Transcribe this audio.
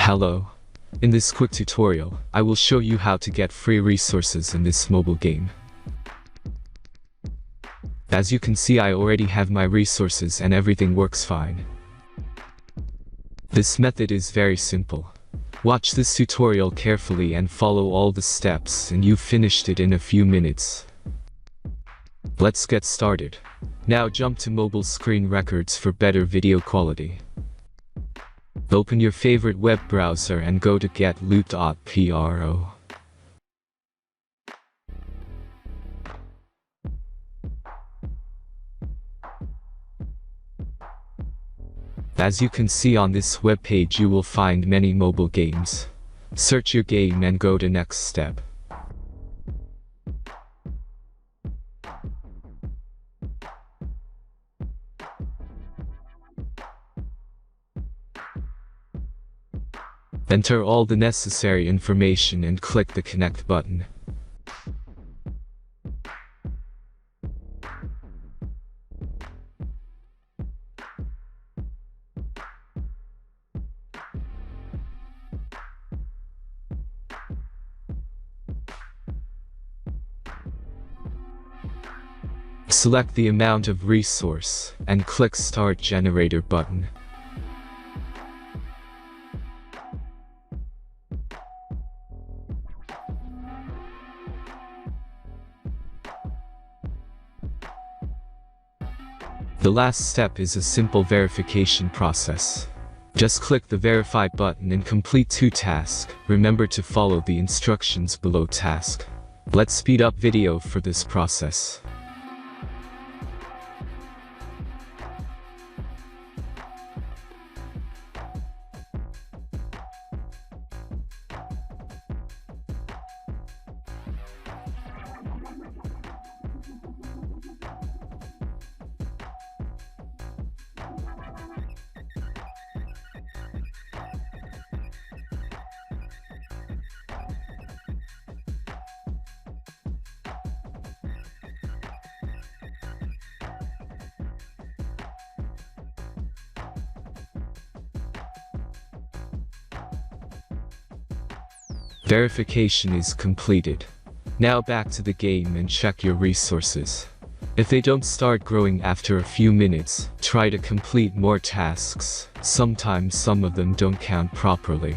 Hello. In this quick tutorial, I will show you how to get free resources in this mobile game. As you can see, I already have my resources and everything works fine. This method is very simple. Watch this tutorial carefully and follow all the steps and you've finished it in a few minutes. Let's get started. Now jump to mobile screen records for better video quality. Open your favorite web browser and go to get.Our. As you can see on this web page, you will find many mobile games. Search your game and go to next step. Enter all the necessary information and click the connect button. Select the amount of resource and click Start Generator button. The last step is a simple verification process. Just click the Verify button and complete 2 tasks. Remember to follow the instructions below task. Let's speed up video for this process. Verification is completed. Now back to the game and check your resources. If they don't start growing after a few minutes, try to complete more tasks. Sometimes some of them don't count properly.